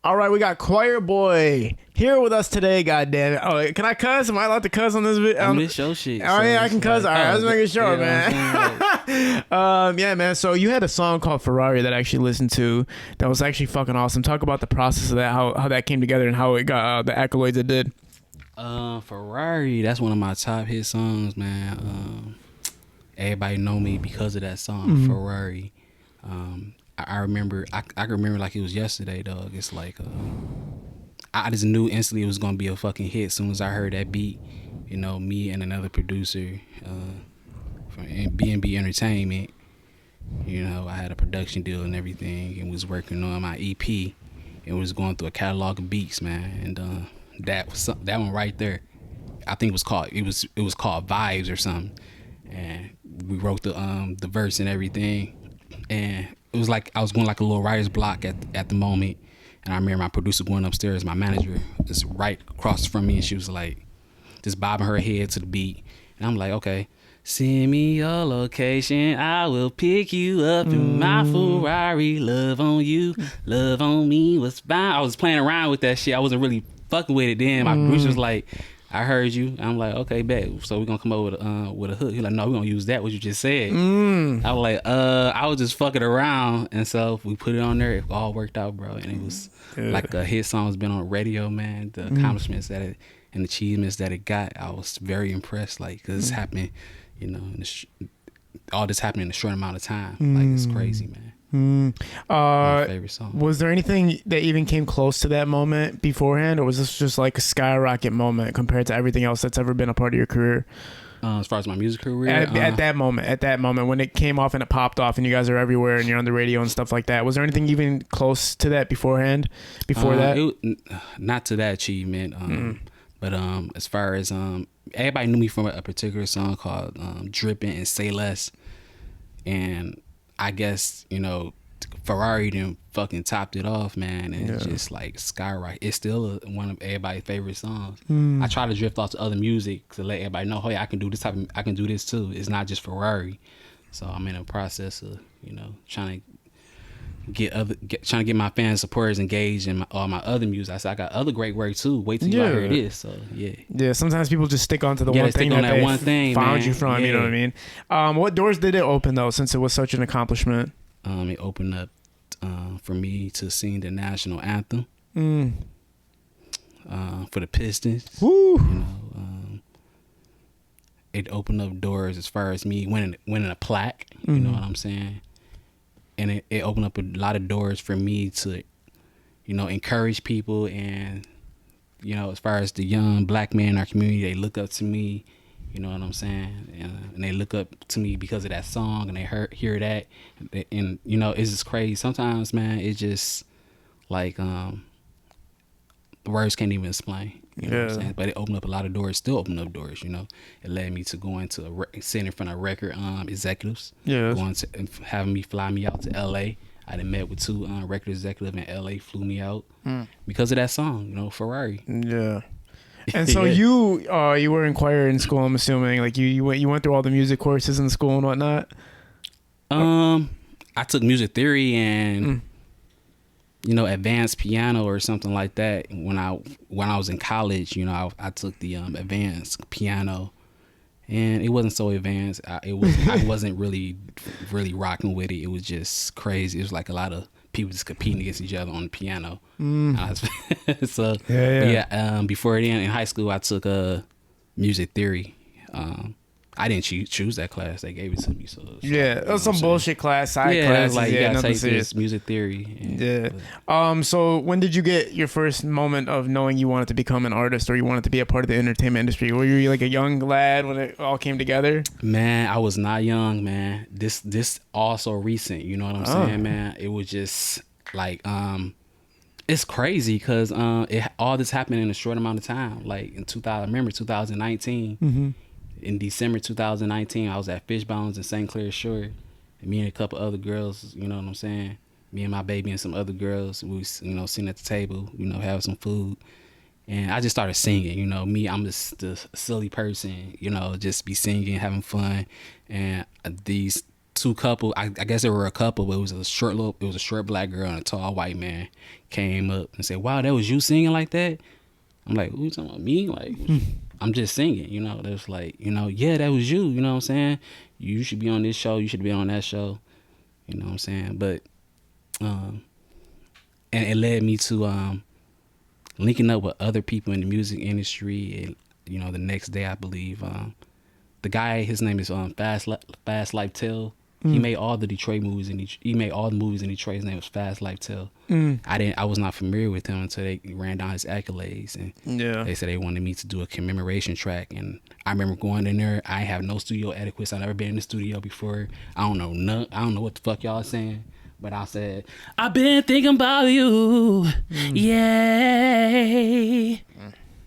All right, we got Choir Boy here with us today. God damn it! Oh, can I cuss? Am I allowed to cuss on this video? I mean, it's your shit. Oh yeah, I can cuss. All right, let's make it sure, yeah, man. Yeah, man. So you had a song called Ferrari that I actually listened to. That was actually fucking awesome. Talk about the process of that, how that came together, and how it got the accolades it did. Ferrari. That's one of my top hit songs, man. Everybody know me because of that song, Ferrari. I remember. I can remember like it was yesterday, dog. It's like I just knew instantly it was gonna be a fucking hit as soon as I heard that beat. You know, me and another producer from B&B Entertainment. You know, I had a production deal and everything, and was working on my EP, and was going through a catalog of beats, man. And that one right there, I think it was called Vibes or something. And we wrote the verse and everything, and it was like I was going like a little writer's block at the moment. And I remember my producer going upstairs, my manager is right across from me, and she was like just bobbing her head to the beat. And I'm like, okay, send me your location, I will pick you up in my Ferrari. Love on you, love on me was fine. I was playing around with that shit. I wasn't really fucking with it then. My producer was like, I heard you. I'm like, okay, bet. So we're gonna come up with a hook. He's like, no, we're gonna use that, what you just said. I was like, I was just fucking around. And so we put it on there. It all worked out, bro. And it was like a hit song. It's been on radio, man. The accomplishments that it and achievements that it got, I was very impressed. Like, cause it's happening, you know, all this happened in a short amount of time. Like, it's crazy, man. My favorite song. Was there anything that even came close to that moment beforehand, or was this just like a skyrocket moment compared to everything else that's ever been a part of your career? As far as my music career, at that moment when it came off and it popped off and you guys are everywhere and you're on the radio and stuff like that, was there anything even close to that beforehand? Not to that achievement, but as far as everybody knew me from a particular song called "Drippin' and Say Less," and I guess, you know, Ferrari then fucking topped it off, man, and it's just like skyrocket. It's still one of everybody's favorite songs. I try to drift off to other music to let everybody know, hey, I can do this I can do this too. It's not just Ferrari. So I'm in a process of, you know, trying to get my fans, supporters engaged in all my other music. I said I got other great work too. Wait till you hear this. So yeah. Sometimes people just stick onto the one thing that they found you from. You know what I mean? What doors did it open though, since it was such an accomplishment? It opened up for me to sing the National Anthem for the Pistons. Woo. You know, it opened up doors as far as me winning a plaque. You know what I'm saying? And it opened up a lot of doors for me to, you know, encourage people. And, you know, as far as the young black men in our community, they look up to me, you know what I'm saying? And they look up to me because of that song, and they hear that. And, you know, it's just crazy. Sometimes, man, it's just like the words can't even explain. You know what I'm saying? But it opened up a lot of doors, still opened up doors, you know. It led me to going to sitting in front of record executives. Going to and having me fly me out to LA. I done met with two record executives in LA, flew me out because of that song, you know, Ferrari. Yeah. And so you were in choir in school, I'm assuming. Like you went through all the music courses in school and whatnot? I took music theory and you know, advanced piano or something like that. When I was in college, you know, I took the advanced piano, and it wasn't so advanced. I wasn't really rocking with it. It was just crazy. It was like a lot of people just competing against each other on the piano. Before then in high school, I took music theory. I didn't choose that class. They gave it to me. So that was some bullshit class, side class. Like, you gotta take this music theory. So when did you get your first moment of knowing you wanted to become an artist, or you wanted to be a part of the entertainment industry? Were you like a young lad when it all came together? Man, I was not young, man. This also recent. You know what I'm saying, man? It was just like it's crazy because all this happened in a short amount of time. Like in 2019. In December 2019, I was at Fishbones in St. Clair Shore. And me and a couple other girls, you know what I'm saying? Me and my baby and some other girls, we was, you know, sitting at the table, you know, having some food. And I just started singing, you know. Me, I'm just a silly person, you know, just be singing, having fun. And these two couple. I guess there were a couple, but it was a short black girl and a tall white man came up and said, "Wow, that was you singing like that?" I'm like, "Who you talking about, me?" Like, I'm just singing, you know. There's like, you know, yeah, that was you. You know what I'm saying? You should be on this show. You should be on that show. You know what I'm saying? But, and it led me to linking up with other people in the music industry. And, you know, the next day, I believe, the guy, his name is Fast Life Tell. He made all the Detroit movies, and he made all the movies in Detroit. His name was Fast Life Tell. I was not familiar with him until they ran down his accolades, and they said they wanted me to do a commemoration track. And I remember going in there. I have no studio adequacy. I've never been in the studio before. I don't know what the fuck y'all saying. But I said, I've been thinking about you, yay.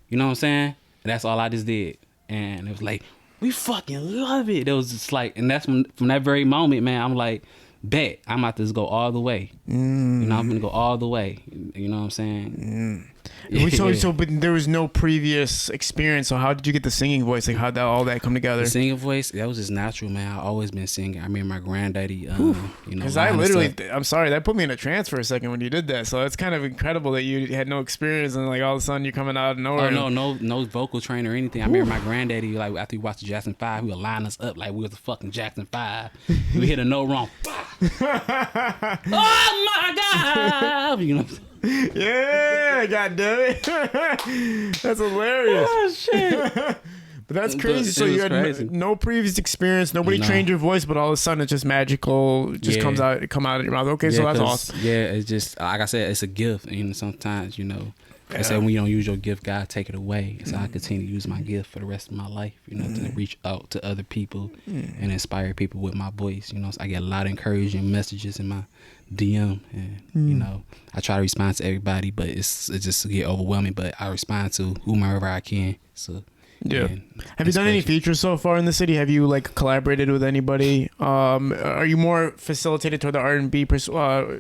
You know what I'm saying? And that's all I just did, and it was like, we fucking love it. It was just like, and that's from that very moment, man, I'm like, bet, I'm about to just go all the way. You know, I'm gonna go all the way. You know what I'm saying? But there was no previous experience. So how did you get the singing voice? Like, how'd all that come together? The singing voice, that was just natural, man. I always been singing. I remember my granddaddy, you know, because I'm sorry, that put me in a trance for a second when you did that. So it's kind of incredible that you had no experience and like all of a sudden you're coming out of nowhere. Oh no vocal trainer or anything. I remember my granddaddy, like after we watched the Jackson 5, he would line us up like we was the fucking Jackson 5. We hit a note wrong. Oh my God! You know. Yeah, God damn it. That's hilarious. Oh shit. But that's crazy. So you had no previous experience. Nobody trained your voice, but all of a sudden it's just magical. It just come out of your mouth. Okay, so that's awesome. Yeah, it's just like I said, it's a gift. And sometimes, you know, I said when you don't use your gift, God take it away. So I continue to use my gift for the rest of my life. You know, to reach out to other people and inspire people with my voice. You know, so I get a lot of encouraging messages in my DM, and you know, I try to respond to everybody, but it just get overwhelming. But I respond to whomever I can. So yeah. Have you done any features so far in the city? Have you like collaborated with anybody? Are you more facilitated toward the R&B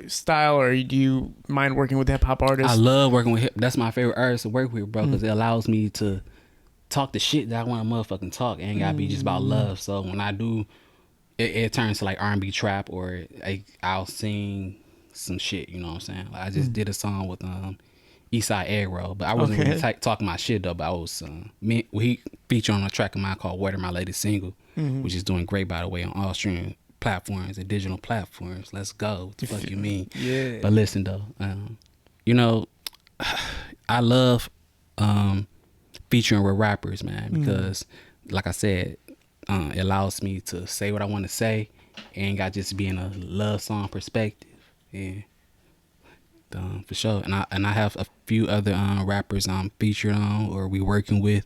style, or do you mind working with hip hop artists? I love working with that's my favorite artist to work with, bro, because it allows me to talk the shit that I want to motherfucking talk. It ain't gotta be just about love. So when I do, it turns to like R&B trap, or I'll sing some shit. You know what I'm saying? Like I just did a song with Eastside Aggro, but I wasn't really talking my shit though. But I was he featured on a track of mine called "Water," my latest single, which is doing great by the way on all streaming platforms and digital platforms. Let's go. What the fuck you mean? Yeah. But listen though, you know, I love featuring with rappers, man, because like I said, it allows me to say what I want to say, and got just be in a love song perspective. Yeah. For sure, and I have a few other rappers I'm featured on or we working with.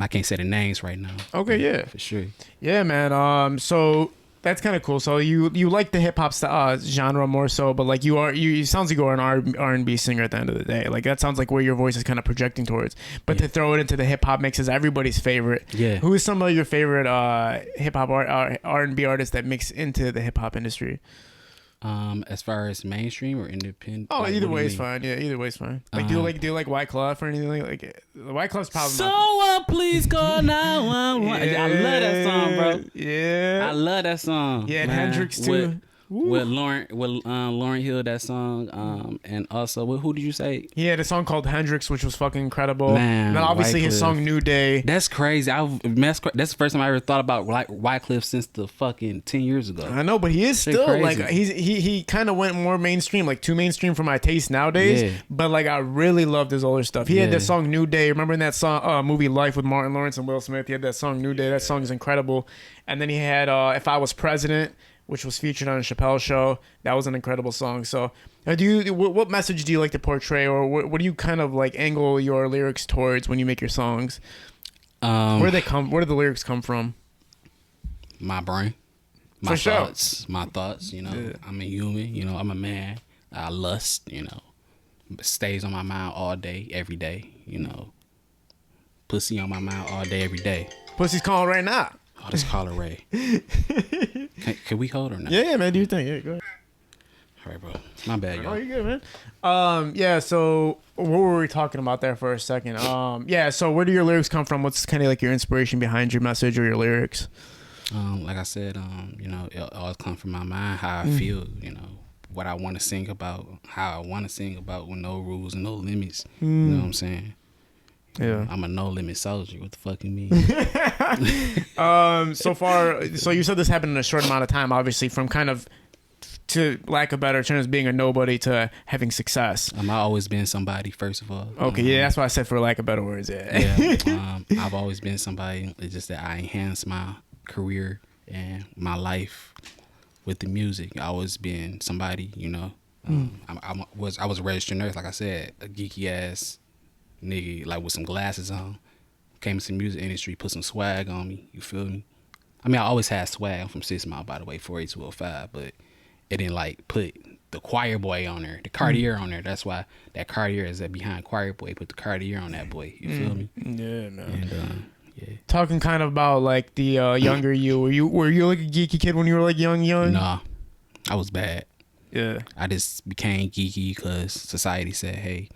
I can't say the names right now. Okay, yeah, for sure. Yeah, man. So that's kind of cool. So you like the hip hop genre more so, but like you sounds like you're an R&B singer at the end of the day. Like that sounds like where your voice is kind of projecting towards. But to throw it into the hip hop mix is everybody's favorite. Yeah. Who is some of your favorite hip hop R&B artists that mix into the hip hop industry? As far as mainstream or independent? Oh, like, either way is fine. Yeah, either way is fine. Like, do you like Wyclef or anything like Wyclef's probably. So please call 911. Yeah. I love that song, bro. Yeah, I love that song. Yeah, and Hendrix too. With Lauryn Hill, that song, and also who did you say? He had a song called Hendrix, which was fucking incredible. Man, and then obviously Wyclef. His song New Day. That's crazy. That's the first time I ever thought about Wyclef since the fucking 10 years ago. I know, but he is still crazy. Like he kind of went more mainstream, like too mainstream for my taste nowadays. Yeah. But like I really loved his older stuff. He had that song New Day. Remember in that song movie Life with Martin Lawrence and Will Smith? He had that song New Day. That song is incredible. And then he had If I Was President, which was featured on a Chappelle show. That was an incredible song. So, what message do you like to portray, or what do you kind of like angle your lyrics towards when you make your songs? Where do the lyrics come from? My brain, my thoughts. You know, I'm a human. You know, I'm a man. I lust. You know, it stays on my mind all day, every day. You know, pussy on my mind all day, every day. Pussy's calling right now. Oh, this caller Ray. Can we hold or not? Yeah, man. Do you think? Yeah, go ahead. All right, bro. My bad, y'all. Oh, you good, man. Yeah. So, what were we talking about there for a second? Yeah. So, where do your lyrics come from? What's kind of like your inspiration behind your message or your lyrics? Like I said, you know, it always comes from my mind how I feel, you know, what I want to sing about, how I want to sing about with no rules and no limits. You know what I'm saying? Yeah. I'm a no limit soldier. What the fuck you mean? So far, so you said this happened in a short amount of time, obviously, from kind of, to lack of better terms, being a nobody to having success. I've always been somebody, first of all. Okay, yeah, that's why I said for lack of better words. Yeah. I've always been somebody. It's just that I enhanced my career and my life with the music. I always been somebody, you know. I was a registered nurse, like I said, a geeky ass nigga, like with some glasses on. Came into the music industry, put some swag on me. You feel me? I mean, I always had swag. I'm from 6 Mile, by the way, 48205, but it didn't like put the choir boy on there, the Cartier on there. That's why that Cartier is that behind choir boy. Put the Cartier on that boy. You feel me? Yeah, man. And yeah. Talking kind of about like the younger you. Were you like a geeky kid when you were like young? Nah, I was bad. Yeah. I just became geeky because society said, hey,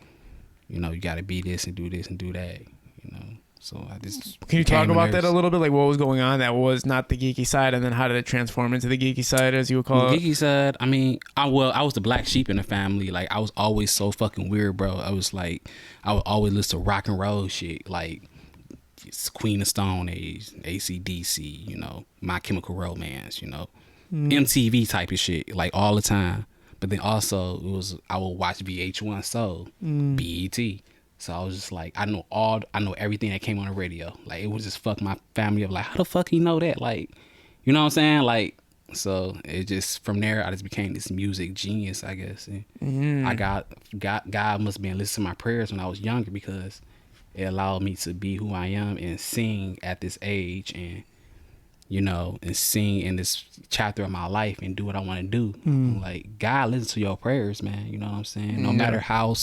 you know, you got to be this and do this and do that. You know. So I just can you talk about that a little bit, like what was going on that was not the geeky side, and then how did it transform into the geeky side, as you would call it? Geeky side, I mean, I was the black sheep in the family. Like I was always so fucking weird, bro. I was like, I would always listen to rock and roll shit, like Queen of Stone Age, AC/DC, you know, My Chemical Romance, you know, MTV type of shit, like all the time. But then also I would watch VH1 Soul, BET. So I was just like, I know everything that came on the radio. Like, it would just fuck my family up. Like, how the fuck you know that? Like, you know what I'm saying? Like, so it just, from there, I just became this music genius, I guess. And I God must have been listening to my prayers when I was younger, because it allowed me to be who I am and sing at this age, and, you know, and sing in this chapter of my life and do what I want to do. Like, God listens to your prayers, man. You know what I'm saying? No matter how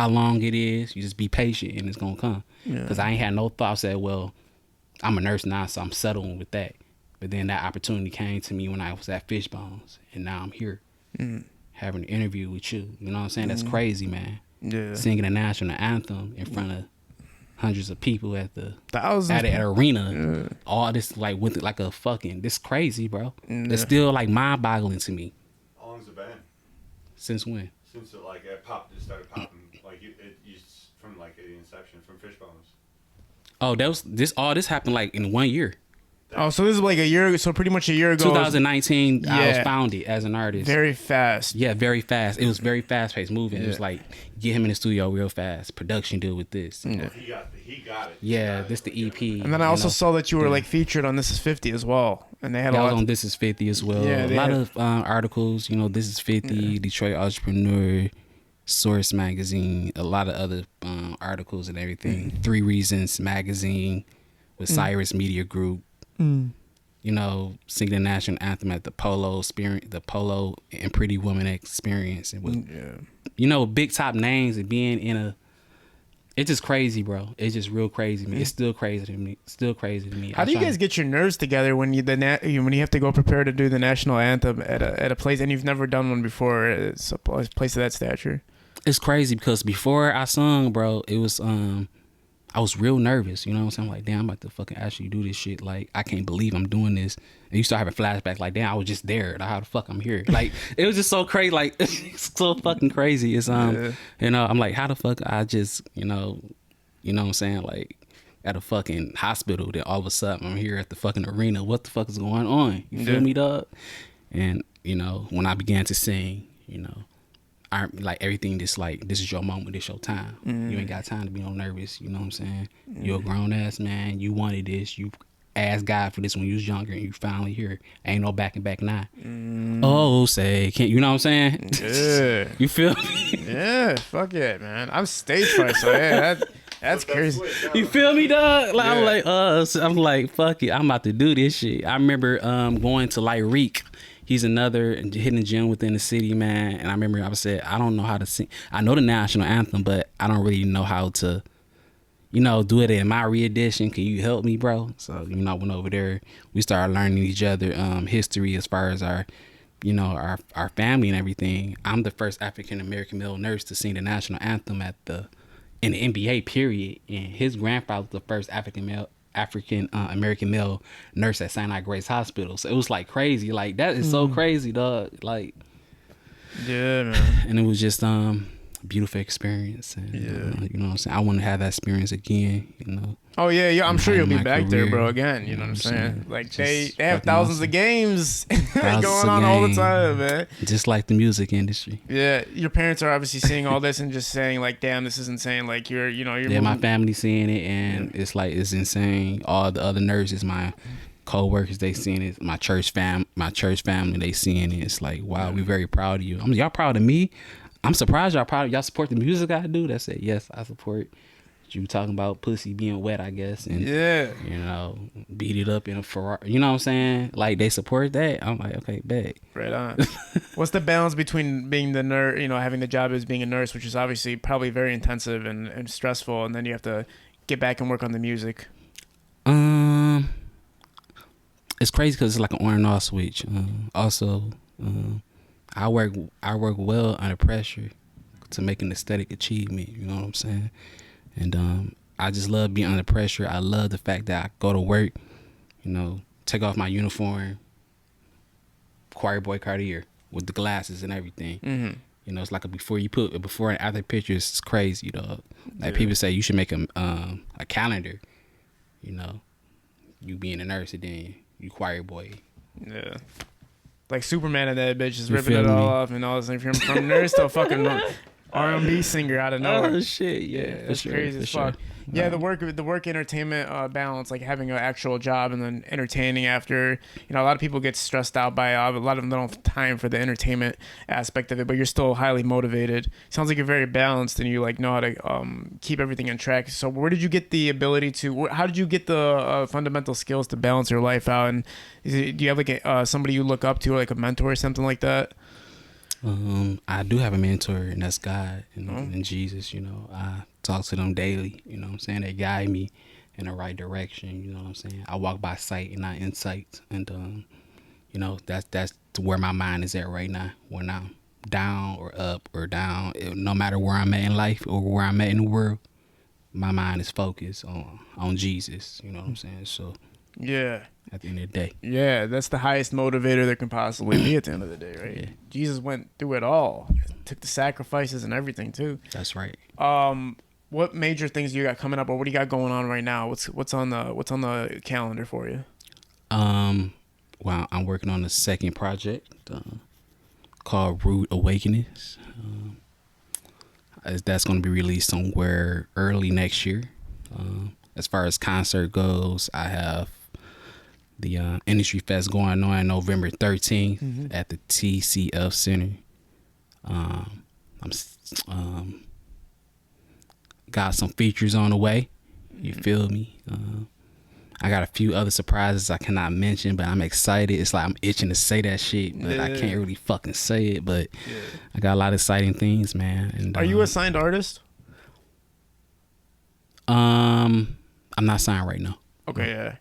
long it is, you just be patient and it's gonna come. Because I ain't had no thought. I said, well, I'm a nurse now, so I'm settling with that. But then that opportunity came to me when I was at Fishbones, and now I'm here having an interview with you. You know what I'm saying? That's crazy, man. Yeah. Singing the national anthem in front of hundreds of people at the thousands at an arena. All this, like, with it, like a fucking, this crazy, bro. It's still like mind boggling to me. How long's it been? Since when? Since it started popping. Like you from like the inception, from Fishbones. Oh, this happened like in 1 year. Oh, so this is like a year, so pretty much a year ago. 2019, I was founded as an artist. Very fast. Yeah, very fast. It was very fast-paced moving. It was like, get him in the studio real fast. Production deal with this. He got it. Yeah, this the EP. And then I also saw that you were like featured on This Is 50 as well. And they had a lot on This Is 50 as well. Yeah, a lot of articles, you know, This Is 50, Detroit Entrepreneur, Source Magazine, a lot of other articles and everything. 3 Reasons Magazine with Cyrus Media Group. You know, singing the national anthem at the Polo and Pretty Woman Experience, and with, you know, big top names, and being in a, it's just crazy, bro. It's just real crazy to me. It's still crazy to me. How do you guys get your nerves together when you have to go prepare to do the national anthem at a place, and you've never done one before? It's a place of that stature. It's crazy because before I sung, bro, it was I was real nervous, you know what I'm saying? I'm like, damn, I'm about to fucking actually do this shit. Like, I can't believe I'm doing this. And you start having flashbacks like, damn, I was just there. Like, how the fuck I'm here? Like, it was just so crazy. Like, it's so fucking crazy. It's, you know, I'm like, how the fuck I just, you know what I'm saying? Like, at a fucking hospital, then all of a sudden I'm here at the fucking arena. What the fuck is going on? You feel me, dog? And, you know, when I began to sing, you know, I like everything. Just like, this is your moment, this your time. You ain't got time to be no nervous. You know what I'm saying? You're a grown ass man. You wanted this. You asked God for this when you was younger, and you finally here. Ain't no backing back now. Oh, say, can't you know what I'm saying? Yeah. You feel me? Yeah, fuck it, man. I'm stage fright, so yeah, that's crazy. You feel me, dog? Like, I'm like, fuck it, I'm about to do this shit. I remember going to Lyrique. He's another hidden gem within the city, man. And I remember I said, I don't know how to sing. I know the national anthem, but I don't really know how to, you know, do it in my re-edition. Can you help me, bro? So, you know, I went over there. We started learning each other history as far as our, you know, our family and everything. I'm the first African-American male nurse to sing the national anthem in the NBA period. And his grandfather was the first African American male nurse at St. Grace Hospital. So it was like crazy. Like that is so crazy, dog. Like, yeah, man. And it was just beautiful experience, and you know what I'm saying. I want to have that experience again, you know. Oh yeah, I'm sure you'll be back there, bro. Again, you know what I'm saying? Like they have thousands of games going on all the time, man. Just like the music industry. Yeah, your parents are obviously seeing all this and just saying like, "Damn, this is insane." Like you're my family seeing it, and it's like it's insane. All the other nurses, my co-workers, they seeing it. My church family, they seeing it. It's like, wow, we're very proud of you. Y'all proud of me? I'm surprised y'all proud of y'all support the music I do. That's it. Yes, I support. You talking about pussy being wet, I guess, and you know, beat it up in a Ferrari. You know what I'm saying? Like they support that. I'm like, okay, bet. Right on. What's the balance between being the nurse, you know, having the job as being a nurse, which is obviously probably very intensive and stressful, and then you have to get back and work on the music? It's crazy because it's like an on and off switch. I work well under pressure to make an aesthetic achievement. You know what I'm saying? And I just love being under pressure. I love the fact that I go to work, you know, take off my uniform, choir boy Cartier with the glasses and everything. Mm-hmm. You know, it's like a before and after pictures. It's crazy, dog. Like people say you should make a calendar. You know, you being a nurse and then you choir boy. Yeah. Like Superman and that bitch is ripping it all off and all this. If you're from nurse to a fucking R&B singer out of nowhere. Oh shit, yeah, it's crazy as fuck. Yeah, the work entertainment balance, like having an actual job and then entertaining after. You know, a lot of people get stressed out by a lot of them don't have time for the entertainment aspect of it, but you're still highly motivated. Sounds like you're very balanced and you like know how to keep everything in track. So where did you get the ability to? How did you get the fundamental skills to balance your life out? And do you have like somebody you look up to, or like a mentor or something like that? I do have a mentor, and that's God and Jesus. You know, I talk to them daily. You know what I'm saying? They guide me in the right direction. You know what I'm saying? I walk by sight and not insight. And, you know, that's where my mind is at right now. When I'm down or up or down, no matter where I'm at in life or where I'm at in the world, my mind is focused on Jesus. You know what I'm saying? So, yeah. At the end of the day. Yeah, that's the highest motivator there can possibly be at the end of the day, right? Yeah. Jesus went through it all. Took the sacrifices and everything too. That's right. What major things you got coming up, or what do you got going on right now? What's on the calendar for you? Well, I'm working on the second project called Rude Awakenings. That's going to be released somewhere early next year. As far as concert goes, I have the Industry Fest going on November 13th at the TCF Center. I'm got some features on the way. You feel me? I got a few other surprises I cannot mention, but I'm excited. It's like I'm itching to say that shit, but I can't really fucking say it. But I got a lot of exciting things, man. And are you a signed artist? I'm not signed right now. Okay, yeah.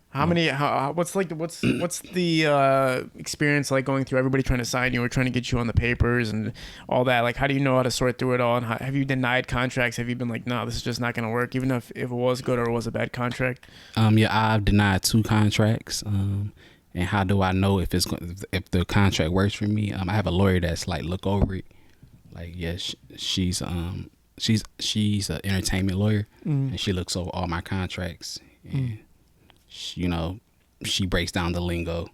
What's the experience like going through everybody trying to sign you or trying to get you on the papers and all that? Like, how do you know how to sort through it all? And have you denied contracts? Have you been like, no, this is just not going to work, even if it was good or it was a bad contract? Yeah, I've denied 2 contracts. And how do I know if the contract works for me? I have a lawyer that's like look over it. Like, yes, she's an entertainment lawyer, and she looks over all my contracts and. You know, she breaks down the lingo,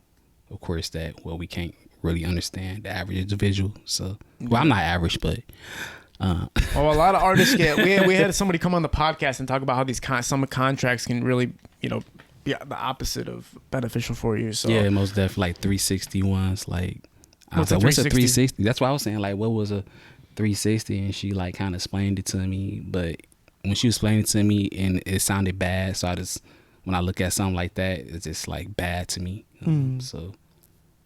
of course, that we can't really understand the average individual. So, well, I'm not average, but a lot of artists get. We had somebody come on the podcast and talk about how these some contracts can really, you know, be the opposite of beneficial for you. So yeah, most definitely like 360 ones. Like, what's a 360? That's why I was saying, like, what was a 360? And she like kind of explained it to me, but when she was explaining it to me, and it sounded bad, so I just. When I look at something like that, it's just like bad to me. So,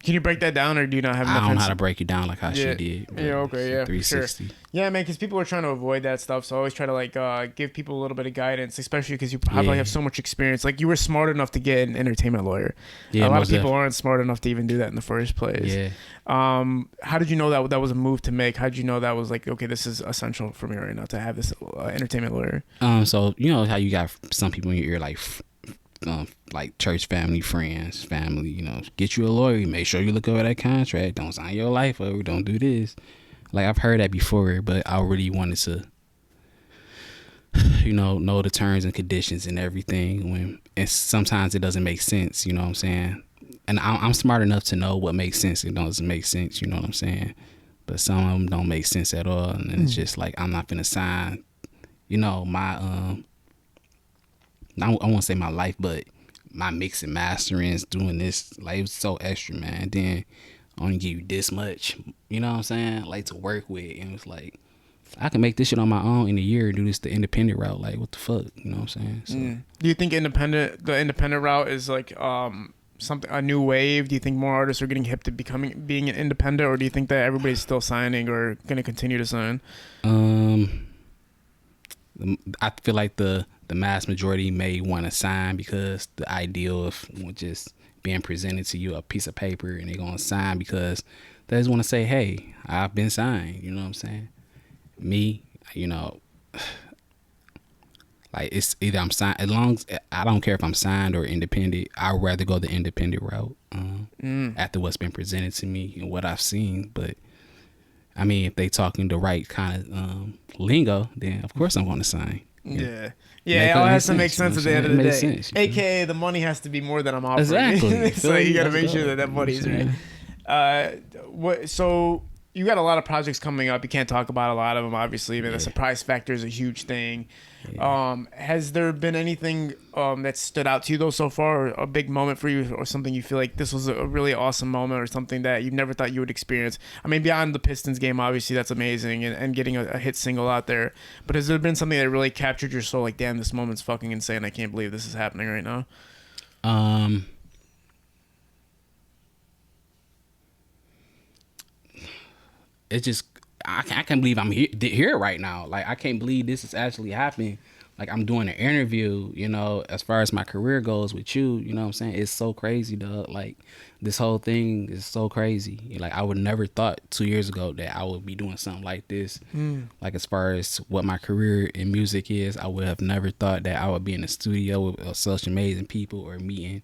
can you break that down, or do you not have? I don't know how to break it down like how she did. Yeah, okay, yeah, 360. Sure. Yeah, man, because people are trying to avoid that stuff. So I always try to like give people a little bit of guidance, especially because you probably have so much experience. Like you were smart enough to get an entertainment lawyer. Yeah, a lot of people aren't smart enough to even do that in the first place. Yeah. How did you know that was a move to make? How did you know that was like, okay, this is essential for me right now to have this entertainment lawyer? So you know how you got some people in your ear like like church family, friends, family, you know, get you a lawyer, make sure you look over that contract, don't sign your life over, don't do this. Like, I've heard that before, but I really wanted to, you know the terms and conditions and everything, and sometimes it doesn't make sense, you know what I'm saying? And I'm smart enough to know what makes sense and doesn't make sense, you know what I'm saying? But some of them don't make sense at all, and it's just like, I'm not gonna sign, you know, my I won't say my life, but my mix and mastering, doing this, like, it was so extra, man. Then I only give you this much, you know what I'm saying, like, to work with, and it's like, I can make this shit on my own in a year and do this the independent route. Like, what the fuck, you know what I'm saying? So, do you think the independent route is like something, a new wave? Do you think more artists are getting hip to being an independent, or do you think that everybody's still signing or going to continue to sign? I feel like the mass majority may want to sign, because the ideal of just being presented to you a piece of paper and they're going to sign because they just want to say, hey, I've been signed, you know what I'm saying? Me, you know, like, it's either I'm signed, as long as I don't care if I'm signed or independent, I'd rather go the independent route after what's been presented to me and what I've seen. But I mean, if they talking the right kind of lingo, then of course I'm going to sign. Yeah. Yeah, it all has to make sense at the end of the day. Sense, AKA, the money has to be more than I'm offering. Exactly. So you got to make sure that money's right. So you got a lot of projects coming up. You can't talk about a lot of them, obviously, but the surprise factor is a huge thing. Yeah. Has there been anything that stood out to you, though, so far, or a big moment for you, or something you feel like this was a really awesome moment, or something that you never thought you would experience? I mean, beyond the Pistons game, obviously, that's amazing, and getting a hit single out there. But has there been something that really captured your soul, like, damn, this moment's fucking insane, I can't believe this is happening right now? It's just, I can't believe I'm here right now. Like, I can't believe this is actually happening. Like, I'm doing an interview, you know, as far as my career goes with you, you know what I'm saying? It's so crazy, dog. Like, this whole thing is so crazy. Like, I would never thought 2 years ago that I would be doing something like this. Like, as far as what my career in music is, I would have never thought that I would be in the studio with such amazing people, or meeting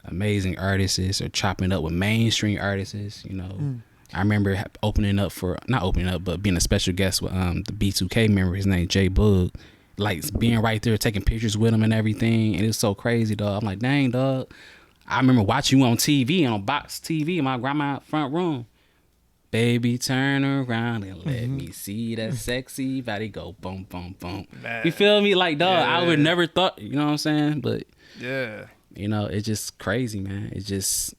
amazing artists, or chopping up with mainstream artists, you know. I remember not opening up, but being a special guest with the B2K member, his name J Bug, like, being right there, taking pictures with him and everything, and it's so crazy, dog. I'm like, dang, dog. I remember watching you on TV, on box TV in my grandma's front room. Baby, turn around and let me see that sexy body go boom, boom, boom. Man. You feel me? Like, dog, I would never thought, you know what I'm saying? But yeah, you know, it's just crazy, man. It's just,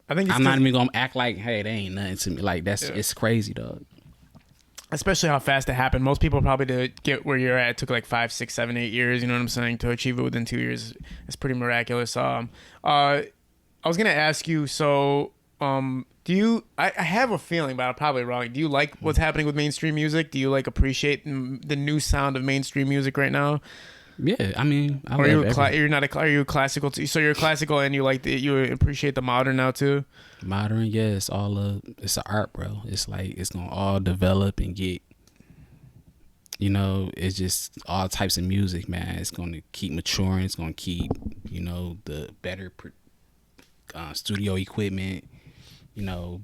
I think I'm not even gonna act like, hey, they ain't nothing to me. Like, that's it's crazy, dog. Especially how fast it happened. Most people probably, to get where you're at, it took like 5, 6, 7, 8 years. You know what I'm saying? To achieve it within 2 years, it's pretty miraculous. I was gonna ask you. So, do you? I have a feeling, but I'm probably wrong. Do you like what's happening with mainstream music? Do you like appreciate the new sound of mainstream music right now? Yeah, I mean, are you classical? So you're classical, and you appreciate the modern now too. Modern, yeah, it's an art, bro. It's like, it's gonna all develop and get, you know, it's just all types of music, man. It's gonna keep maturing. It's gonna keep, you know, the better studio equipment, you know,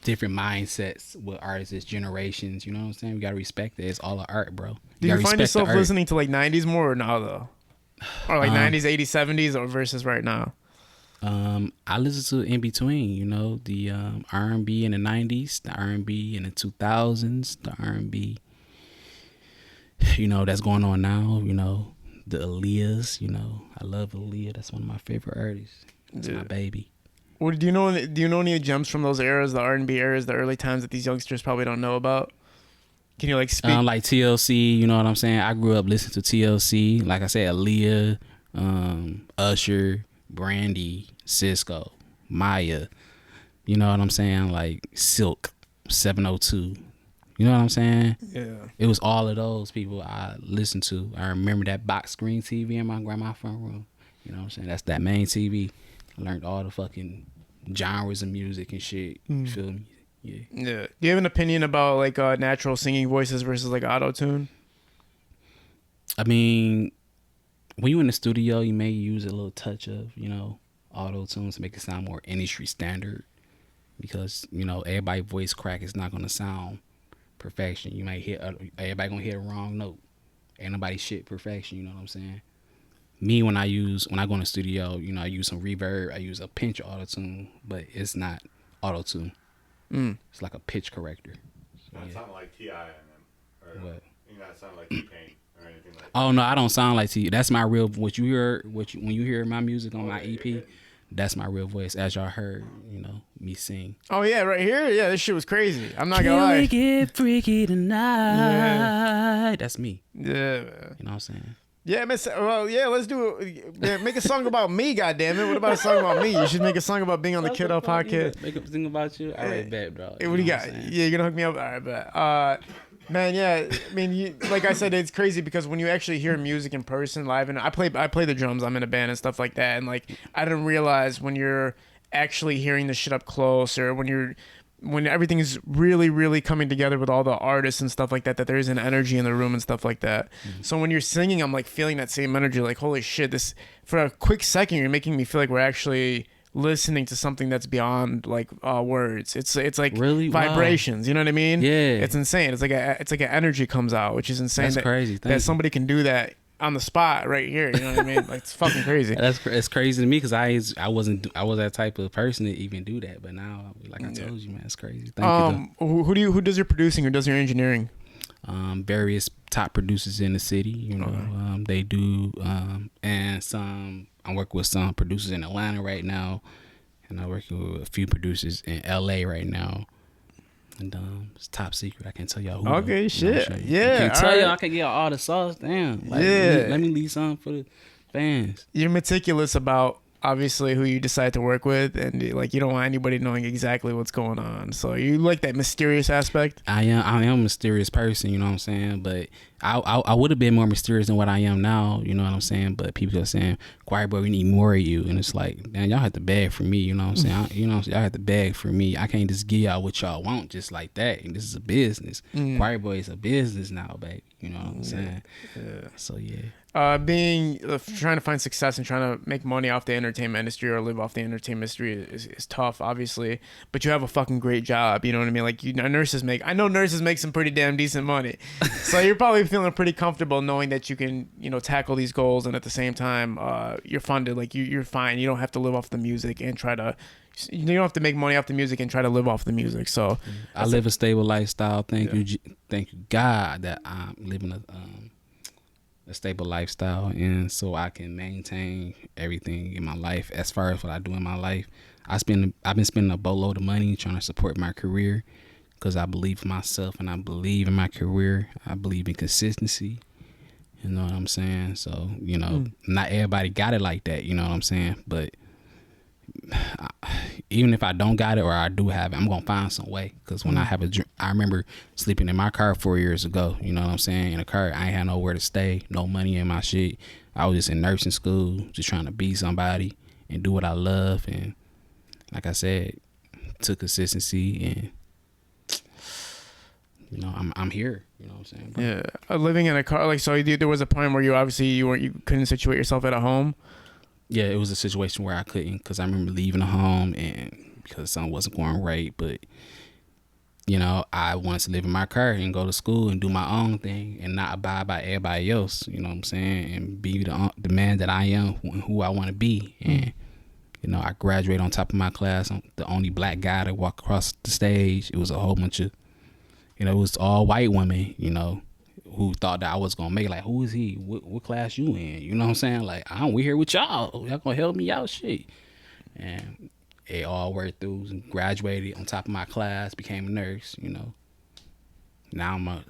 different mindsets with artists, generations. You know what I'm saying? We gotta respect it. It's all an art, bro. Do you find yourself listening to like 90s more or now, though, or like 90s, 80s, 70s, or versus right now? I listen to in between, you know, the R&B in the 90s, the R&B in the 2000s, the R&B, you know, that's going on now, you know, the Aaliyahs, you know. I love Aaliyah. That's one of my favorite artists. That's my baby. Well, do you know any gems from those eras, the R&B eras, the early times that these youngsters probably don't know about? Can you like speak? Like TLC, you know what I'm saying? I grew up listening to TLC. Like I said, Aaliyah, Usher, Brandy, Cisco, Maya, you know what I'm saying? Like Silk, 702. You know what I'm saying? Yeah. It was all of those people I listened to. I remember that box screen TV in my grandma's front room. You know what I'm saying? That's that main TV. I learned all the fucking genres of music and shit. You feel me? Yeah. Yeah. Do you have an opinion about like natural singing voices versus like auto-tune? I mean, when you in the studio, you may use a little touch of, auto tunes to make it sound more industry standard, because everybody's voice crack is not gonna sound perfection. You might hear everybody gonna hear the wrong note. Ain't nobody shit perfection. You know what I'm saying? Me, when I go in the studio, I use some reverb. I use a pinch auto tune, but it's not auto tune. It's like a pitch corrector. So, not sound like T.I. and them, or what? You not sound like T-Pain or anything like that. Oh no, I don't sound like T. That's my real. When you hear my music on my EP, that's my real voice. As y'all heard, me sing. Oh yeah, right here. Yeah, this shit was crazy. I'm not gonna lie. Can we get freaky tonight? Yeah. That's me. Yeah. You know what I'm saying? Yeah, well, yeah, let's do it. Yeah, make a song about me, goddammit. What about a song about me? You should make a song about being on the Kid Up podcast. Make a song about you? All right, bet, bro. What do you got? Yeah, you're gonna hook me up? All right, bet. Man, yeah, I mean, like I said, it's crazy because when you actually hear music in person live, and I play the drums, I'm in a band and stuff like that, and like I didn't realize when you're actually hearing the shit up close, or when everything is really, really coming together with all the artists and stuff like that, that there is an energy in the room and stuff like that. So when you're singing, I'm like feeling that same energy, like, holy shit, this, for a quick second, you're making me feel like we're actually listening to something that's beyond like words. It's like really vibrations. Wow. You know what I mean? Yeah. It's insane. It's like an energy comes out, which is insane. That's crazy. That somebody can do that on the spot right here. You know what I mean? Like, it's fucking crazy. It's crazy to me because I was that type of person to even do that, but now, like I told you, man, it's crazy. Thank you. Who does your producing or does your engineering? Various top producers in the city. They do, and some. I'm working with some producers in Atlanta right now, and I'm working with a few producers in LA right now. And it's top secret. I can't tell y'all who. Okay, shit. Yeah. I can't tell y'all. I can get all the sauce. Damn. Like, yeah. Let me leave something for the fans. You're meticulous about obviously who you decide to work with, and like you don't want anybody knowing exactly what's going on. So you like that mysterious aspect. I am a mysterious person. You know what I'm saying? But I would have been more mysterious than what I am now. You know what I'm saying? But people are saying, "Choir boy, we need more of you," and it's like, man, y'all have to beg for me. You know what I'm saying? Y'all have to beg for me. I can't just give y'all what y'all want just like that. And this is a business. Choir boy is a business now, baby. You know what I'm saying? Yeah. So yeah. Trying to find success and trying to make money off the entertainment industry or live off the entertainment industry is tough, obviously. But you have a fucking great job. You know what I mean? Like, I know nurses make some pretty damn decent money. So you're probably feeling pretty comfortable knowing that you can, tackle these goals, and at the same time, you're funded. Like you're fine. You don't have to live off the music and you don't have to make money off the music and try to live off the music. So I live a stable lifestyle. Thank you God that I'm living a stable lifestyle, and so I can maintain everything in my life. As far as what I do in my life, I've been spending a boatload of money trying to support my career because I believe in myself and I believe in my career. I believe in consistency. You know what I'm saying? So not everybody got it like that. You know what I'm saying? But even if I don't got it or I do have it, I'm gonna find some way. Because when I have I remember sleeping in my car 4 years ago. You know what I'm saying? In a car, I ain't had nowhere to stay, no money in my shit. I was just in nursing school, just trying to be somebody and do what I love. And like I said, took consistency, and I'm here. You know what I'm saying? Bro. Yeah, living in a car, like, so there was a point where you couldn't situate yourself at a home. Yeah, it was a situation where I couldn't, because I remember leaving the home and because something wasn't going right. But, I wanted to live in my car and go to school and do my own thing and not abide by everybody else, you know what I'm saying, and be the man that I am, who I want to be. And, I graduated on top of my class. I'm the only black guy to walk across the stage. It was a whole bunch of, it was all white women, who thought that I was gonna make, like, who is he? What class you in? You know what I'm saying? Like, we here with y'all. Y'all gonna help me out, shit. And it all worked through and graduated on top of my class, became a nurse. Now I'm a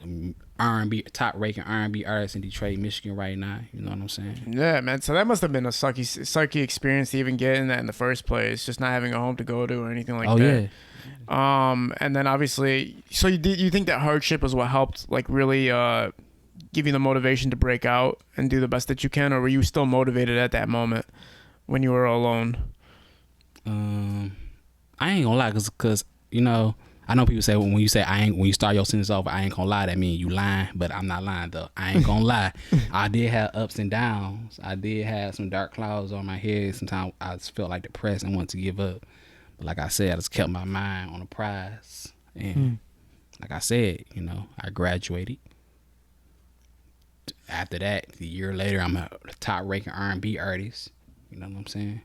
R&B, top ranking R&B artist in Detroit, Michigan right now. You know what I'm saying? Yeah, man. So that must have been a sucky experience to even get in that in the first place, just not having a home to go to or anything like that. Yeah. And then obviously, so you think that hardship was what helped, like, really give you the motivation to break out and do the best that you can, or were you still motivated at that moment when you were alone? I ain't gonna lie, cause I know people say when you say when you start your sentence off, I ain't gonna lie, that mean you lying, but I'm not lying though. I ain't gonna lie. I did have ups and downs. I did have some dark clouds on my head. Sometimes I just felt like depressed and wanted to give up. But like I said, I just kept my mind on the prize. And like I said, I graduated. After that, a year later, I'm a top ranking R&B artist. You know what I'm saying?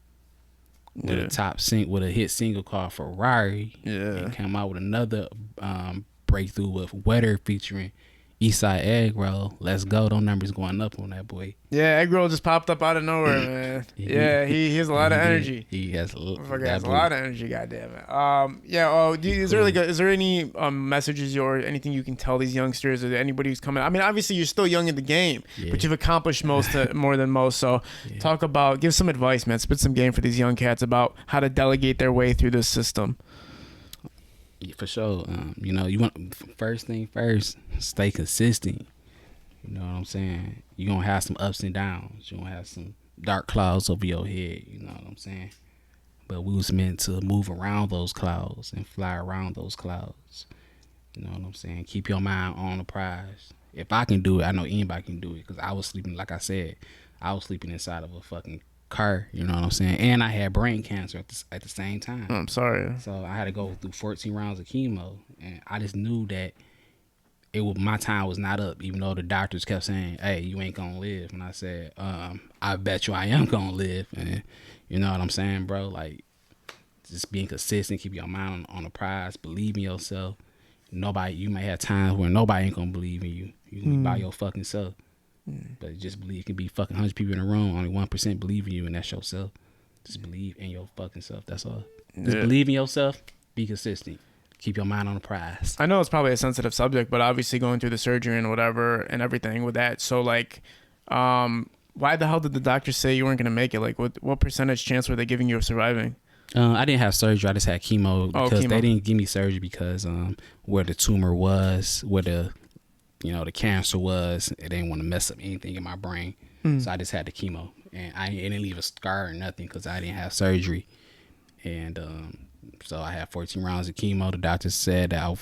With a hit single called Ferrari. Yeah. And came out with another breakthrough with Weather featuring Eastside Egg Roll. Let's go. Those numbers going up on that boy. Yeah, Egg Roll just popped up out of nowhere, man. He has a lot of energy. He has a lot of energy, goddamn it. Is there any messages or anything you can tell these youngsters or anybody who's coming? I mean, obviously you're still young in the game, but you've accomplished more than most. So give some advice, man. Spit some game for these young cats about how to delegate their way through this system. Yeah, for sure. You want first thing first, stay consistent. You know what I'm saying? You're going to have some ups and downs. You're going to have some dark clouds over your head. You know what I'm saying? But we was meant to move around those clouds and fly around those clouds. You know what I'm saying? Keep your mind on the prize. If I can do it, I know anybody can do it. Because I was sleeping, like I said, inside of a fucking car, you know what I'm saying? And I had brain cancer at the same time. I'm sorry. So I had to go through 14 rounds of chemo, and I just knew that my time was not up, even though the doctors kept saying, hey, you ain't gonna live. And I said, I bet you I am gonna live. And you know what I'm saying, bro? Like, just being consistent, keep your mind on the prize, believe in yourself. You may have times where nobody ain't gonna believe in you. You can be by your fucking self. But just believe. It can be fucking 100 people in a room, only 1% believe in you, and that's yourself. Just believe in your fucking self. That's all. Just believe in yourself. Be consistent. Keep your mind on the prize. I know it's probably a sensitive subject, but obviously going through the surgery and whatever and everything with that. So like, why the hell did the doctors say you weren't gonna make it? Like, what percentage chance were they giving you of surviving? I didn't have surgery. I just had chemo because they didn't give me surgery because where the tumor was, where the cancer was, it didn't want to mess up anything in my brain. So I just had the chemo, and it didn't leave a scar or nothing because I didn't have surgery. And so I had 14 rounds of chemo. The doctor said that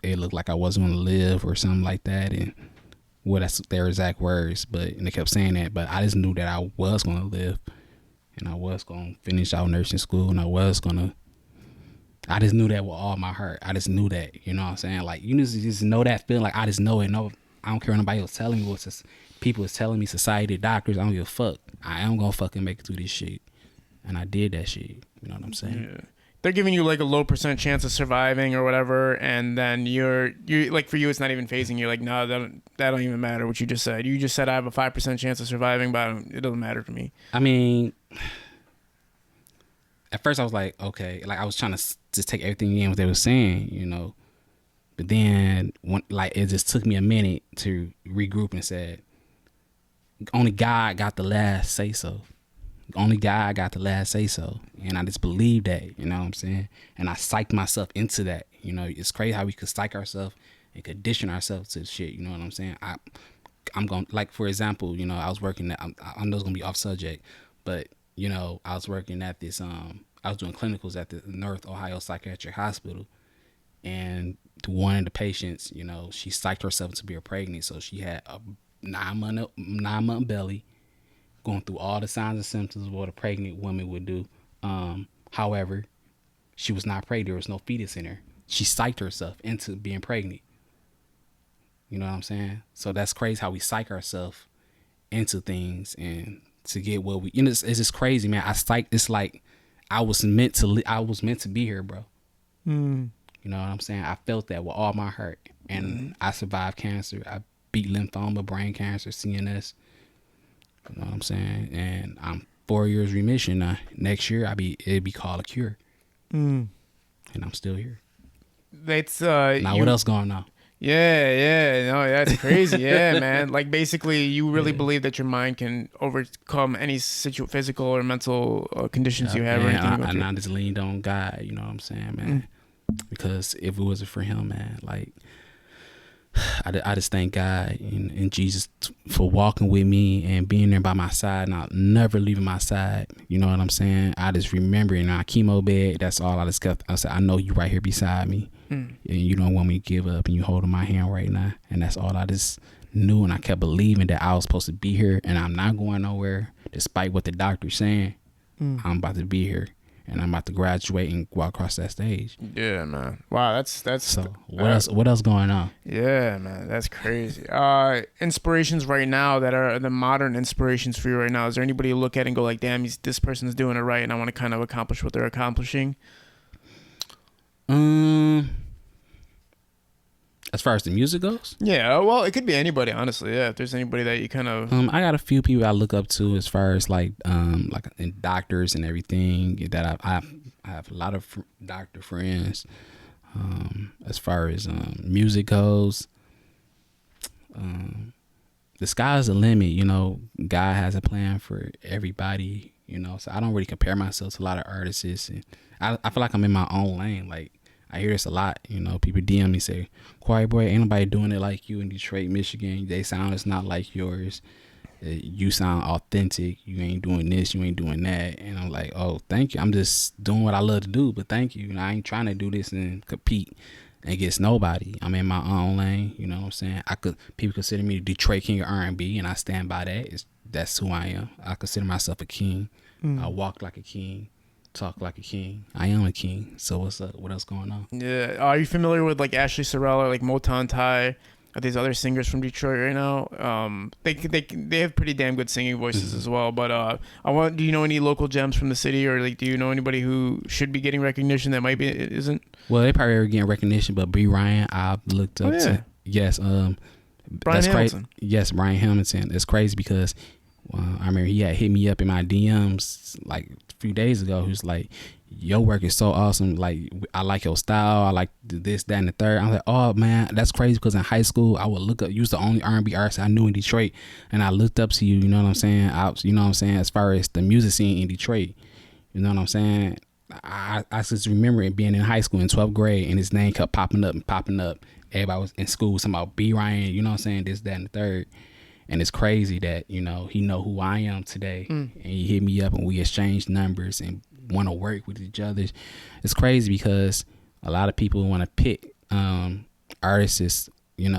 it looked like I wasn't going to live or something like that. And that's their exact words, and they kept saying that. But I just knew that I was going to live, and I was going to finish out nursing school, and I just knew that with all my heart. I just knew that, you know what I'm saying? Like, you just know that feeling. Like, I just know it. No, I don't care what nobody else telling me. People is telling me, society, doctors, I don't give a fuck. I am going to fucking make it through this shit. And I did that shit. You know what I'm saying? Yeah. They're giving you like a low % chance of surviving or whatever. And then you're like, for you, it's not even phasing you. Like, no, that don't even matter what you just said. You just said I have a 5% chance of surviving, but it doesn't matter to me. I mean, at first I was like, okay, like I was trying to just take everything in what they were saying, but then it just took me a minute to regroup and said, only God got the last say so. Only God got the last say so. And I just believed that, you know what I'm saying? And I psyched myself into that. It's crazy how we could psych ourselves and condition ourselves to shit, you know what I'm saying? I'm going, like, for example, I was working at, I know it's going to be off subject, but I was working at this, I was doing clinicals at the North Ohio Psychiatric Hospital, and one of the patients, she psyched herself to be pregnant, so she had a 9-month belly, going through all the signs and symptoms of what a pregnant woman would do. However, she was not pregnant. There was no fetus in her. She psyched herself into being pregnant. You know what I'm saying? So that's crazy how we psych ourselves into things and to get what we, it's just crazy, man. It's like I was meant to be here, bro. You know what I'm saying? I felt that with all my heart, and I survived cancer. I beat lymphoma, brain cancer, CNS. You know what I'm saying? And I'm 4 years remission now. Next year, it'd be called a cure. And I'm still here. That's now what else going on? Yeah, no, that's crazy. Yeah, man. Like, basically, you really believe that your mind can overcome any physical or mental conditions you have. Or anything I just leaned on God. You know what I'm saying, man? Because if it wasn't for Him, man, like, I just thank God and Jesus for walking with me and being there by my side, not never leaving my side. You know what I'm saying? I just remember in our chemo bed, that's all I just kept. I said, I know you right here beside me, and you don't want me to give up, and you holding my hand right now, and that's all I just knew. And I kept believing that I was supposed to be here, and I'm not going nowhere, despite what the doctor's saying. I'm about to be here. And I'm about to graduate and walk across that stage. Yeah, man. Wow, that's so what else going on? Yeah, man, that's crazy. Inspirations right now that are the modern inspirations for you right now. Is there anybody you look at and go like, damn, this person's doing it right, and I want to kind of accomplish what they're accomplishing? As far as the music goes? Yeah, well, it could be anybody, honestly. Yeah, if there's anybody that you kind of... I got a few people I look up to as far as like doctors and everything. That I have a lot of doctor friends. As far as music goes, the sky's the limit. You know, God has a plan for everybody. You know, so I don't really compare myself to a lot of artists. And I feel like I'm in my own lane. Like, I hear this a lot, you know, people DM me, say, Quiet Boy, ain't nobody doing it like you in Detroit, Michigan. They sound it's not like yours. You sound authentic. You ain't doing this, you ain't doing that. And I'm like, oh, thank you. I'm just doing what I love to do, but thank you. And I ain't trying to do this and compete against nobody. I'm in my own lane, you know what I'm saying? People consider me the Detroit King of R&B, and I stand by that. That's who I am. I consider myself a king. I walk like a king. Talk like a king. I am a king. So what's up? What else going on? Yeah. Are you familiar with like Ashley Sorrella, like Motown Ty, or these other singers from Detroit right now? They have pretty damn good singing voices as well. But do you know any local gems from the city, or like do you know anybody who should be getting recognition that maybe it isn't? Well, they probably are getting recognition, but B. Ryan, I've looked up to. Yes. Brian that's Hamilton. Yes, Brian Hamilton. It's crazy because I remember he had hit me up in my DMs like a few days ago. He was like, your work is so awesome. Like, I like your style. I like this, that, and the third. I was like, oh, man, that's crazy because in high school, I would look up. You was the only R&B artist I knew in Detroit, and I looked up to you, you know what I'm saying? You know what I'm saying? As far as the music scene in Detroit, you know what I'm saying? I just remember it being in high school in 12th grade, and his name kept popping up and popping up. Everybody was in school talking about B. Ryan, you know what I'm saying? This, that, and the third. And it's crazy that, you know, he know who I am today. And he hit me up and we exchanged numbers and want to work with each other. It's crazy because a lot of people want to pick artists, it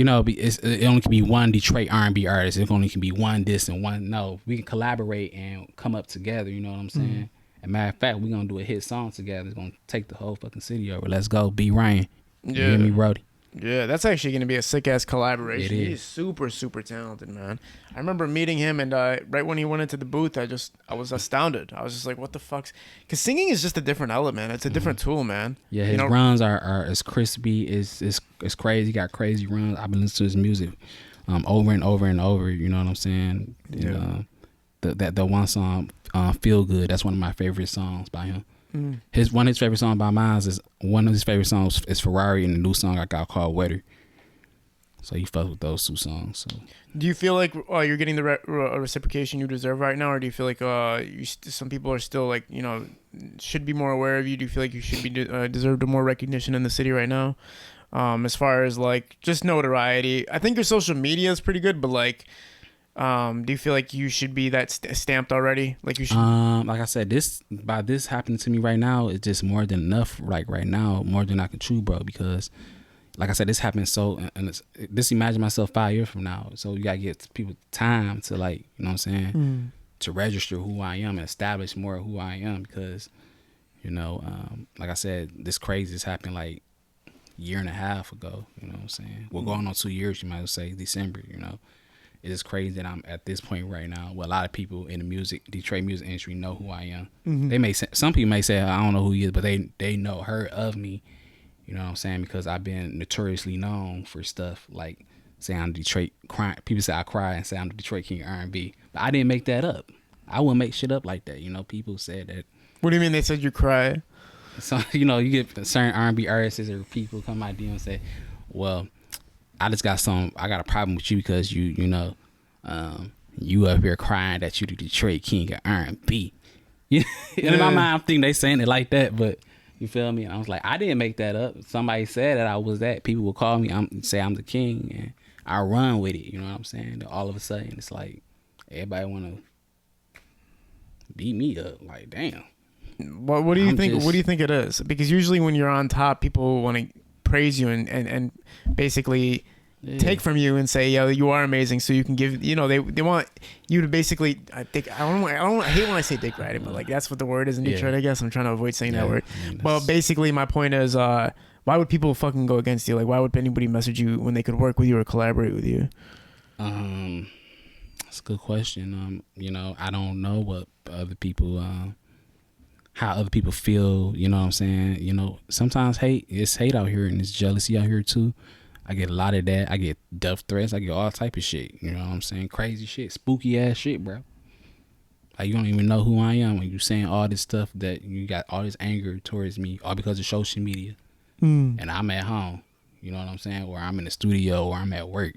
only can be one Detroit R&B artist. It only can be one this and one no. We can collaborate and come up together, you know what I'm saying? And matter of fact, we're going to do a hit song together. It's going to take the whole fucking city over. Let's go, B. Ryan. You hear me, Brody? Yeah, that's actually going to be a sick-ass collaboration. He's It is. super, super talented, man. I remember meeting him, and right when he went into the booth, I was astounded. I was just like, what the fuck's... Because singing is just a different element. It's a different tool, man. Yeah, his runs are as crispy. It's crazy. He got crazy runs. I've been listening to his music over and over and over. You know what I'm saying? Yeah. The one song, Feel Good, that's one of my favorite songs by him. One of his favorite songs by mine is Ferrari, and the new song I got called Wetter. So he fucks with those two songs. So do you feel like you're getting the reciprocation you deserve right now, or do you feel like some people are still like, should be more aware of you? Do you feel like you should be deserve more recognition in the city right now? As far as like just notoriety, I think your social media is pretty good, but like, do you feel like you should be that stamped already? Like you should. Like I said, this happening to me right now is just more than enough. Like right now, more than I can chew, bro. Because, like I said, this happened just imagine myself 5 years from now. So you gotta get people time to like, you know what I'm saying, to register who I am and establish more of who I am. Because, like I said, this crazy has happened like a year and a half ago. You know what I'm saying? We're going on 2 years. You might as well say December. It is crazy that I'm at this point right now where a lot of people in the Detroit music industry know who I am. They may say, some people may say, I don't know who he is, but they know, heard of me, you know what I'm saying? Because I've been notoriously known for stuff like saying I'm Detroit cry. People say I cry and say I'm the Detroit King of R&B, but I didn't make that up. I wouldn't make shit up like that. People said that. What do you mean they said you cry? So, you get certain R&B artists or people come out and say, well, I got a problem with you because you up here crying that you the Detroit King of R&B. In my mind, I'm thinking they saying it like that, but You feel me? And I was like, I didn't make that up. Somebody said that I was that. People will call me, say I'm the king, and I run with it. You know what I'm saying? And all of a sudden, it's like everybody want to beat me up. Like, damn. What do you think? What do you think it is? Because usually when you're on top, people want to praise you and basically take from you and say, yo, you are amazing. So you can give, they want you to basically, I hate when I say dick riding, but like that's what the word is in Detroit, I guess. I'm trying to avoid saying that word. But basically my point is, why would people fucking go against you? Like, why would anybody message you when they could work with you or collaborate with you? That's a good question. I don't know what other people, how other people feel, you know what I'm saying? Sometimes it's hate out here and it's jealousy out here too. I get a lot of that. I get death threats. I get all type of shit. You know what I'm saying? Crazy shit. Spooky ass shit, bro. Like, you don't even know who I am when you saying all this stuff that you got all this anger towards me all because of social media. And I'm at home. You know what I'm saying? Or I'm in the studio or I'm at work.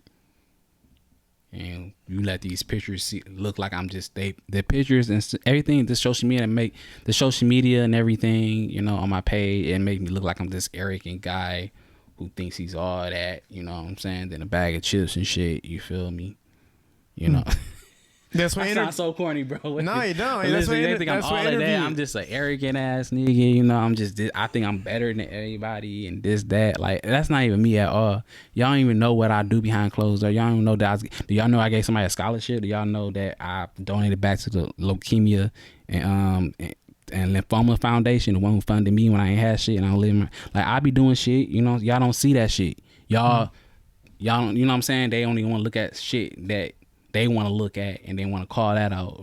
And you let these pictures look like I'm just the pictures and everything, the social media and everything, on my page, it make me look like I'm this arrogant guy who thinks he's all that, you know what I'm saying? Then a bag of chips and shit, you feel me? That's why I sound so corny, bro. No, you don't. That's why you think I'm all of that. I'm just an arrogant ass nigga, I'm just I think I'm better than everybody and this, that. Like, that's not even me at all. Y'all don't even know what I do behind closed doors. Y'all don't even know that do y'all know I gave somebody a scholarship? Do y'all know that I donated back to the leukemia and lymphoma foundation, the one who funded me when I ain't had shit and I don't live I be doing shit, y'all don't see that shit. Y'all don't, you know what I'm saying? They only want to look at shit that they want to look at and they want to call that out,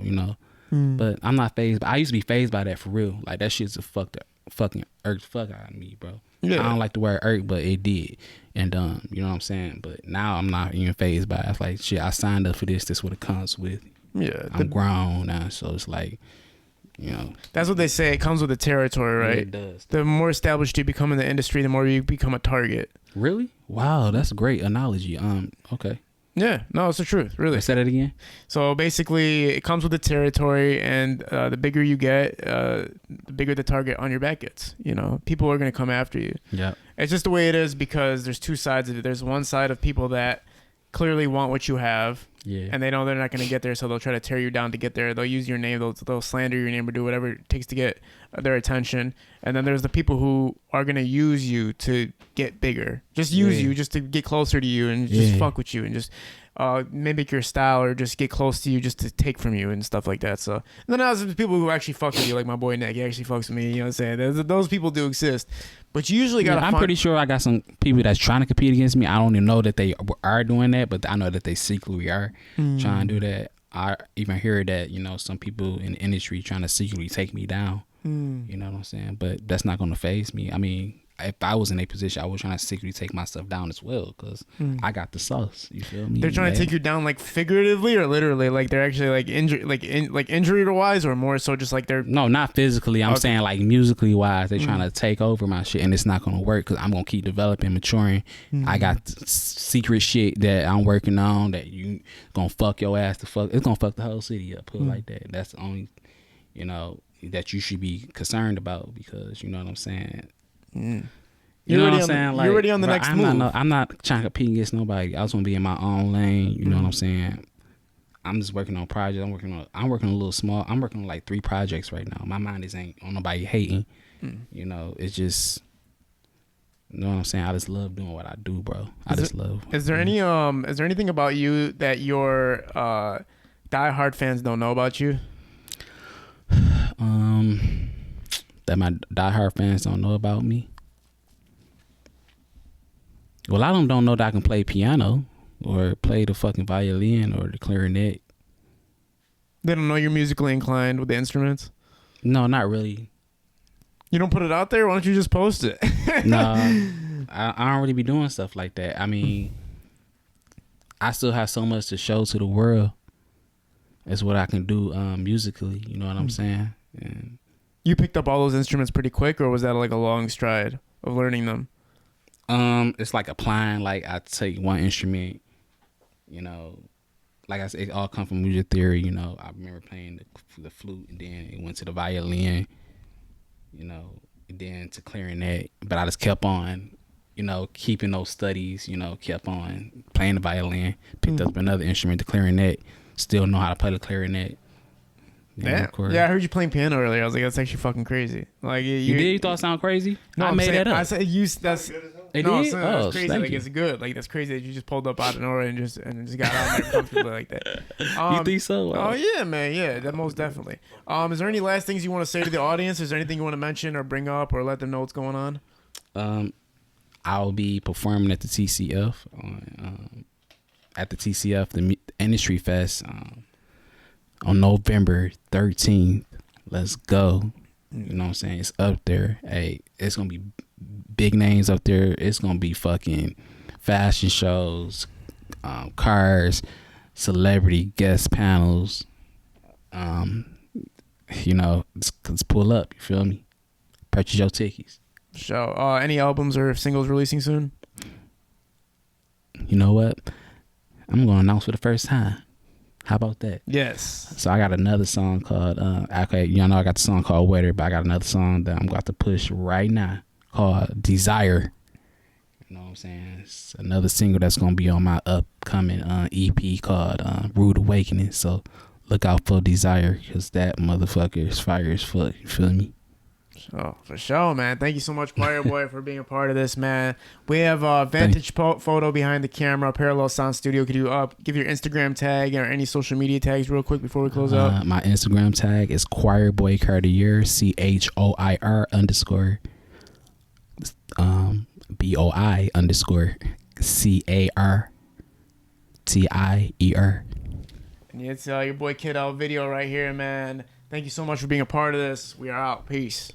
But I'm not phased. I used to be phased by that for real. Like, that shit's a fucking irked the fuck out of me, bro. Yeah. I don't like the word irk, but it did. And you know what I'm saying? But now I'm not even phased by it. It's like, shit, I signed up for this. This is what it comes with. Yeah. I'm grown now, so it's like, that's what they say. It comes with the territory, right? Yeah, it does. The more established you become in the industry, the more you become a target. Really? Wow, that's a great analogy. Okay. Yeah, no, it's the truth, really. Say that again. So basically, it comes with the territory, and the bigger you get, the bigger the target on your back gets. People are going to come after you. Yeah. It's just the way it is because there's two sides of it. There's one side of people that clearly want what you have. Yeah. And they know they're not going to get there, so they'll try to tear you down to get there. They'll use your name. They'll slander your name or do whatever it takes to get their attention. And then there's the people who are going to use you to get bigger. Just use you just to get closer to you and just fuck with you and just mimic your style or just get close to you just to take from you and stuff like that. So, and then there's people who actually fuck with you, like my boy Nick. He actually fucks with me. You know what I'm saying? Those people do exist. But you usually got to I'm pretty sure I got some people that's trying to compete against me. I don't even know that they are doing that, but I know that they secretly are trying to do that. I even hear that, some people in the industry trying to secretly take me down. You know what I'm saying? But that's not going to faze me. I mean, if I was in a position, I was trying to secretly take myself down as well because I got the sauce. You feel me? They're trying to take you down like figuratively or literally, like they're actually like injury wise, or more so just like they're not physically. I'm saying like musically wise, they're trying to take over my shit, and it's not gonna work because I'm gonna keep developing, maturing. I got secret shit that I'm working on that you gonna fuck your ass to fuck. It's gonna fuck the whole city up. Put it like that. That's the only, that you should be concerned about because you know what I'm saying. You're already on the next move. I'm not trying to compete against nobody. I just want to be in my own lane. You know what I'm saying? I'm just working on projects. I'm working on a little small. I'm working on like 3 projects right now. My mind ain't on nobody hating. It's just, you know what I'm saying? I just love doing what I do, bro. Is there anything about you that your diehard fans don't know about you? That my diehard fans don't know about me. Well, a lot of them don't know that I can play piano or play the fucking violin or the clarinet. They don't know you're musically inclined with the instruments? No, not really. You don't put it out there? Why don't you just post it? No, I don't really be doing stuff like that. I mean, I still have so much to show to the world. That's what I can do musically. You know what I'm saying? And you picked up all those instruments pretty quick, or was that like a long stride of learning them? It's like applying. Like I take one instrument, like I said, it all come from music theory. I remember playing the flute, and then it went to the violin. and then to clarinet. But I just kept on, keeping those studies. Kept on playing the violin. Picked up another instrument, the clarinet. Still know how to play the clarinet. Yeah, I heard you playing piano earlier. I was like, that's actually fucking crazy. Like you did? You thought it sounded crazy? No, I made that up. I said that's. It no, did? That's crazy. Like it's good. Like that's crazy that you just pulled up out of nowhere and just got out there comfortably like that. You think so? Oh yeah, man. Yeah, that most definitely. Is there any last things you want to say to the audience? Is there anything you want to mention or bring up or let them know what's going on? I'll be performing at the TCF the Industry Fest on November 13th. Let's go. You know what I'm saying? It's up there. Hey, it's gonna be big names up there. It's gonna be fucking fashion shows, cars, celebrity guest panels. Let's pull up. You feel me? Purchase your tickets. So, any albums or singles releasing soon? You know what? I'm gonna announce for the first time. How about that? Yes. So I got another song called I got the song called Weather, but I got another song that I'm about to push right now called Desire. You know what I'm saying? It's another single that's gonna be on my upcoming EP called Rude Awakening. So look out for Desire, because that motherfucker is fire as fuck. You feel me? Oh, for sure, man. Thank you so much, Choir Boy, for being a part of this, man. We have a vantage photo behind the camera, Parallel Sound Studio. Could you give your Instagram tag or any social media tags real quick before we close out? My Instagram tag is Choir Boy Cartier, CHOIR _BOI _CARTIER. And it's your boy Kid Out video right here, man. Thank you so much for being a part of this. We are out. Peace.